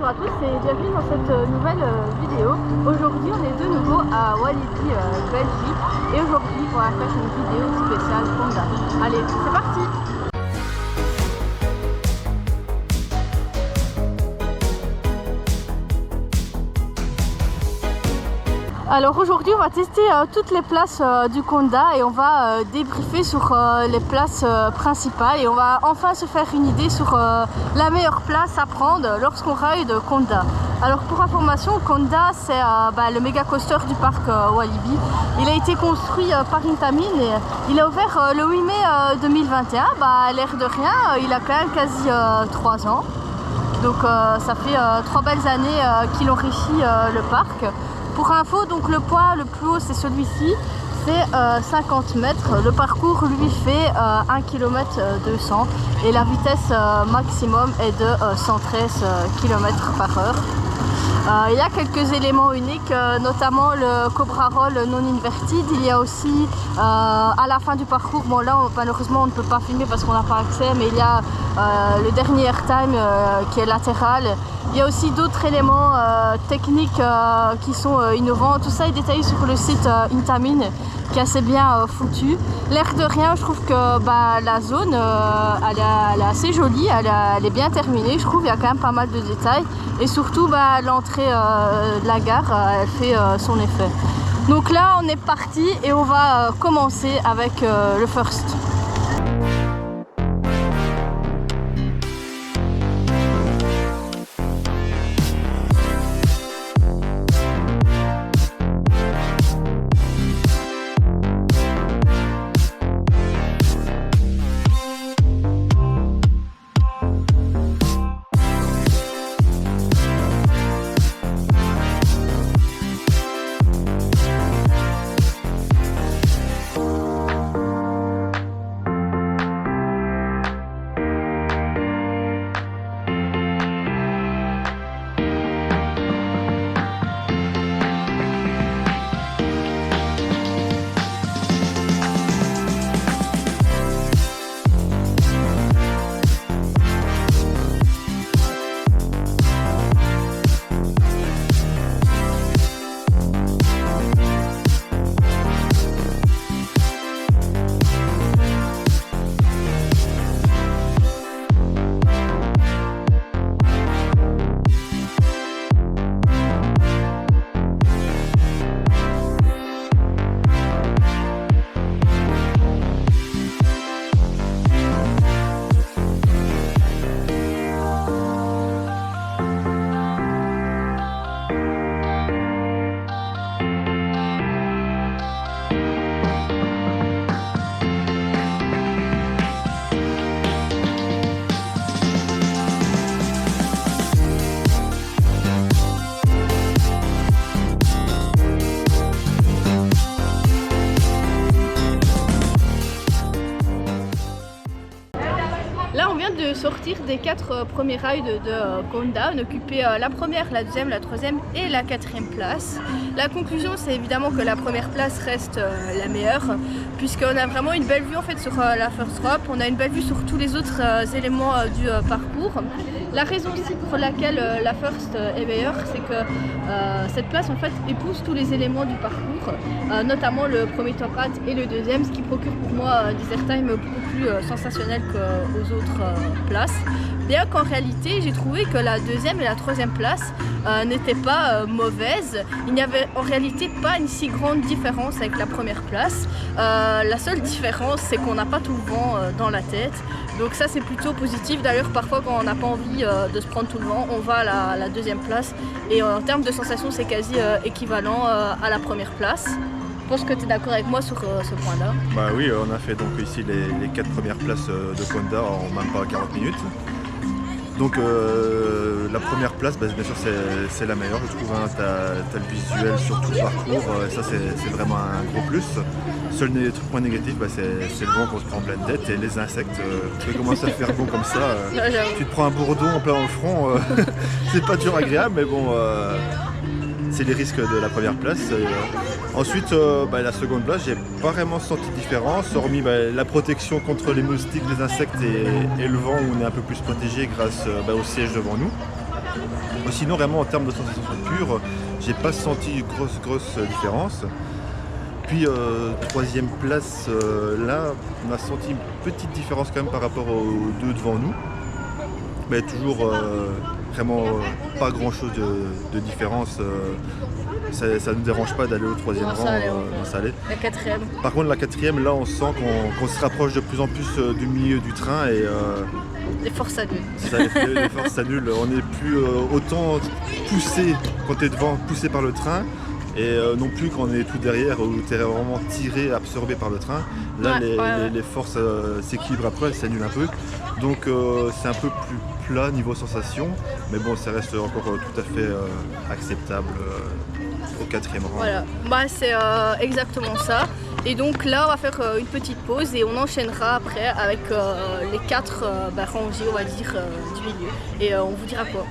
bonjour à tous et bienvenue dans cette nouvelle vidéo. Aujourd'hui on est de nouveau à Walibi, Belgique, et aujourd'hui on va faire une vidéo spéciale Conda. Allez, c'est parti! Alors aujourd'hui on va tester toutes les places du Conda et on va débriefer sur les places principales et on va enfin se faire une idée sur la meilleure place à prendre lorsqu'on ride Conda. Alors pour information, Conda c'est le méga coaster du parc Walibi. Il a été construit par Intamin et il a ouvert le 8 mai 2021. L'air de rien, il a quand même quasi 3 ans. Donc ça fait 3 belles années qu'il enrichit le parc. Pour info, donc le point le plus haut c'est celui-ci, c'est 50 mètres. Le parcours lui fait 1 km 200 et la vitesse maximum est de 113 km/h. Il y a quelques éléments uniques, notamment le Cobra Roll non inverted. Il y a aussi à la fin du parcours, bon là malheureusement on ne peut pas filmer parce qu'on n'a pas accès, mais il y a le dernier airtime qui est latéral. Il y a aussi d'autres éléments techniques qui sont innovants. Tout ça est détaillé sur le site Intamin qui est assez bien foutu. L'air de rien, je trouve que la zone elle est assez jolie, elle est bien terminée. Je trouve qu'il y a quand même pas mal de détails et surtout l'entrée de la gare elle fait son effet. Donc là on est parti et on va commencer avec le first. Là on vient de sortir des 4 premiers rides de Conda. On occupait la première, la deuxième, la troisième et la 4e place. La conclusion c'est évidemment que la première place reste la meilleure puisqu'on a vraiment une belle vue en fait sur la first drop. On a une belle vue sur tous les autres éléments du parcours. La raison aussi pour laquelle la first est meilleure, c'est que cette place en fait épouse tous les éléments du parcours, notamment le premier top hat et le deuxième, ce qui procure pour moi des airtime beaucoup plus sensationnels qu'aux autres places. Bien qu'en réalité j'ai trouvé que la deuxième et la troisième place n'étaient pas mauvaises. Il n'y avait en réalité pas une si grande différence avec la première place. La seule différence c'est qu'on n'a pas tout le vent dans la tête. Donc ça c'est plutôt positif. D'ailleurs parfois quand on n'a pas envie de se prendre tout le vent, on va à la deuxième place. Et en termes de sensation c'est quasi équivalent à la première place. Je pense que tu es d'accord avec moi sur ce point-là. Bah oui, on a fait donc ici les 4 premières places de Conda en même pas 40 minutes. Donc la première place, bien sûr c'est la meilleure, je trouve. T'as le visuel sur tout le parcours, ça c'est vraiment un gros plus. Seul point négatif, c'est le vent qu'on se prend en pleine tête et les insectes. Tu commences à faire beau comme ça, tu te prends un bourdon en plein dans le front, c'est pas toujours agréable, mais bon, c'est les risques de la première place. Ensuite, la seconde place, j'ai pas vraiment senti de différence, hormis la protection contre les moustiques, les insectes et le vent où on est un peu plus protégé grâce au siège devant nous. Sinon vraiment en termes de sensation pure, j'ai pas senti grosse différence. Puis troisième place, là on a senti une petite différence quand même par rapport aux deux devant nous. Mais toujours vraiment pas grand chose de différence. Ça ne nous dérange pas d'aller au troisième rang, ça allait. La quatrième. Par contre la quatrième, là on sent qu'on se rapproche de plus en plus du milieu du train et les forces s'annulent. c'est ça, les forces s'annulent. On n'est plus autant poussé quand tu es devant, poussé par le train. Et non plus quand on est tout derrière où tu es vraiment tiré, absorbé par le train. Là les forces s'équilibrent après, elles s'annulent un peu. Donc c'est un peu plus plat niveau sensation. Mais bon, ça reste encore tout à fait acceptable au quatrième rang. Voilà, c'est exactement ça. Et donc là on va faire une petite pause et on enchaînera après avec les 4 rangées, on va dire, du milieu. Et on vous dira quoi.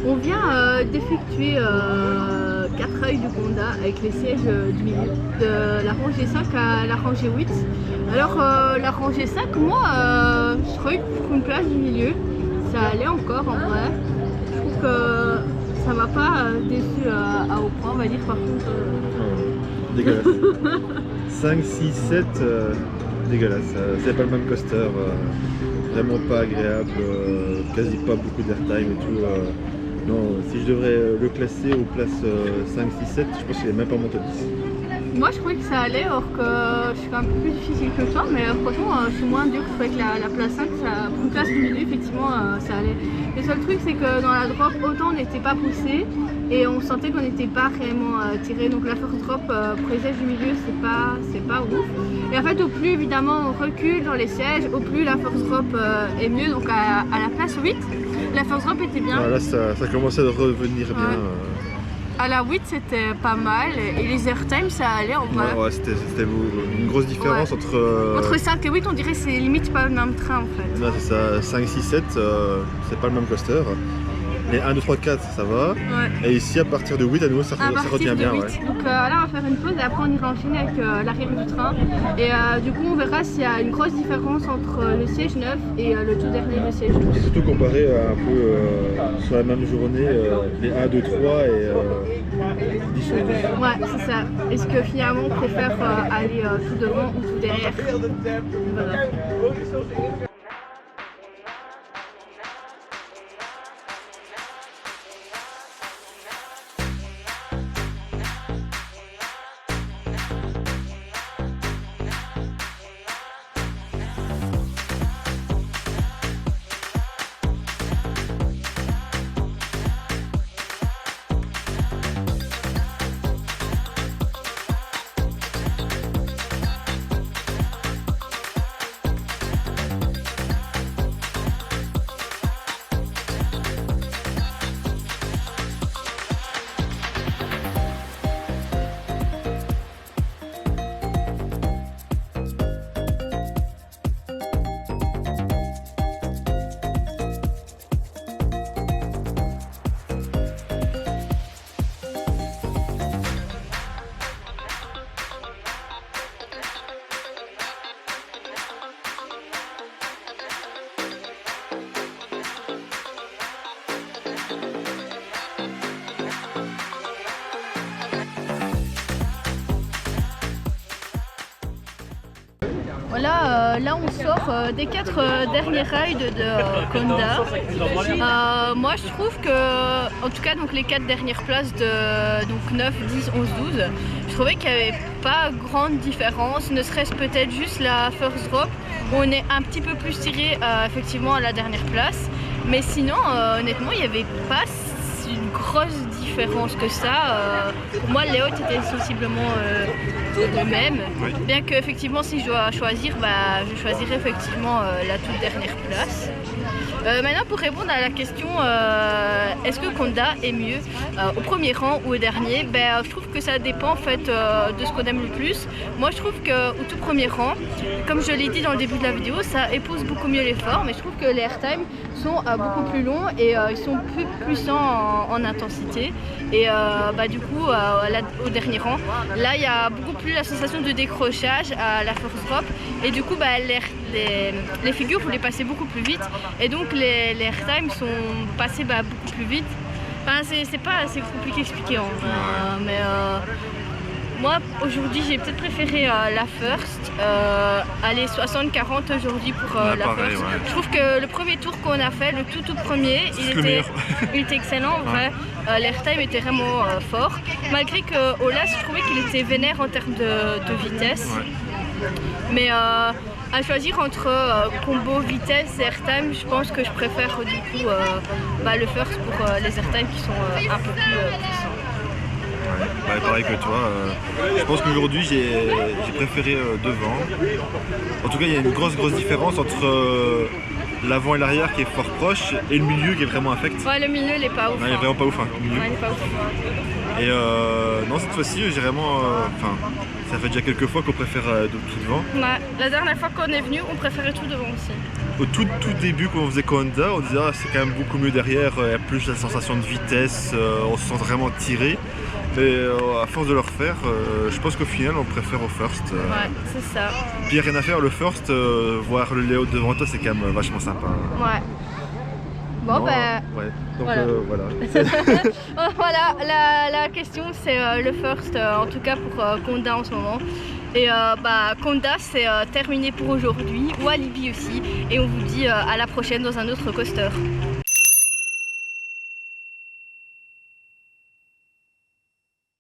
On vient d'effectuer 4 rails du Conda avec les sièges du milieu, de la rangée 5 à la rangée 8. Alors la rangée 5, moi je trouvais que pour une place du milieu, ça allait encore en vrai. Je trouve que ça m'a pas déçu à haut point, on va dire, par contre. Dégueulasse. 5, 6, 7, dégueulasse. C'est pas le même coaster. Vraiment pas agréable, quasi pas beaucoup d'airtime et tout. Non, si je devrais le classer aux places 5, 6, 7, je pense qu'il n'est même pas monté au 10. Moi je trouvais que ça allait, alors que je suis un peu plus difficile que toi, mais franchement je suis moins dur. Je trouvais que la place 5, pour une place du milieu, effectivement ça allait. Le seul truc c'est que dans la drop, autant on n'était pas poussé et on sentait qu'on n'était pas réellement tiré. Donc la force drop pour les sièges du milieu, c'est pas ouf. Et en fait au plus évidemment on recule dans les sièges, au plus la force drop est mieux. Donc à la place 8, la force drop était bien. Ah, là ça commençait à revenir bien. À la 8 c'était pas mal et les airtime ça allait en vrai. Ouais, c'était une grosse différence entre 5 et 8, on dirait que c'est limite pas le même train en fait. Non, c'est ça, 5, 6, 7 c'est pas le même coaster. Les 1, 2, 3, 4 ça va. Et ici à partir de 8 à nouveau ça revient bien. Ouais. Donc là on va faire une pause et après on ira enchaîner avec l'arrière du train. Et du coup on verra s'il y a une grosse différence entre le siège 9 et le tout dernier le siège 12. Et surtout comparé un peu sur la même journée les 1, 2, 3 et 10 sur 12. Ouais c'est ça. Est-ce que finalement on préfère aller tout devant ou tout derrière? Voilà. là on sort des 4 derniers rides de Conda. Moi je trouve que, en tout cas donc les 4 dernières places de donc 9, 10, 11, 12, je trouvais qu'il n'y avait pas grande différence, ne serait-ce peut-être juste la first drop où on est un petit peu plus tiré effectivement à la dernière place. Mais sinon honnêtement il n'y avait pas une grosse différence que ça. Pour moi les hautes étaient sensiblement le même. Oui. Bien que effectivement si je dois choisir, je choisirais effectivement la toute dernière place. Maintenant pour répondre à la question est-ce que Conda est mieux au premier rang ou au dernier, je trouve que ça dépend en fait de ce qu'on aime le plus. Moi je trouve qu'au tout premier rang, comme je l'ai dit dans le début de la vidéo, ça épouse beaucoup mieux l'effort, mais je trouve que les airtime sont beaucoup plus longs et ils sont plus puissants en intensité. Et du coup au dernier rang, là il y a beaucoup plus la sensation de décrochage à la first drop et du coup les figures vous les passez beaucoup plus vite et donc les airtime sont passés beaucoup plus vite. Enfin c'est pas assez compliqué à expliquer en vrai, mais moi aujourd'hui j'ai peut-être préféré la first, aller 60-40 aujourd'hui pour la pareil, first. Ouais. Je trouve que le premier tour qu'on a fait, le tout premier, il était excellent en vrai. L'airtime était vraiment fort, malgré qu'au last je trouvais qu'il était vénère en termes de vitesse. Ouais. Mais à choisir entre combo vitesse et airtime, je pense que je préfère du coup le first pour les airtime qui sont un peu plus puissants. Ouais, pareil que toi, je pense qu'aujourd'hui j'ai préféré devant. En tout cas il y a une grosse différence entre l'avant et l'arrière qui est fort proche et le milieu qui est vraiment affect. Ouais, le milieu il est pas ouf. Non, il est vraiment pas ouf. Hein, le milieu. Ouais, il est pas ouf. Et non, cette fois-ci j'ai vraiment... ça fait déjà quelques fois qu'on préfère tout devant. Ouais, la dernière fois qu'on est venu on préférait tout devant aussi. Au tout début quand on faisait Conda, on disait c'est quand même beaucoup mieux derrière, il y a plus la sensation de vitesse, on se sent vraiment tiré. Et à force de le refaire, je pense qu'au final on préfère au first. Ouais, c'est ça. Puis il n'y a rien à faire, le first, voir le layout devant toi c'est quand même vachement sympa. Ouais. Bon Non, ouais. Donc voilà. Voilà, la question c'est le first, en tout cas pour Conda en ce moment. Et Conda c'est terminé pour aujourd'hui, Walibi aussi, et on vous dit à la prochaine dans un autre coaster.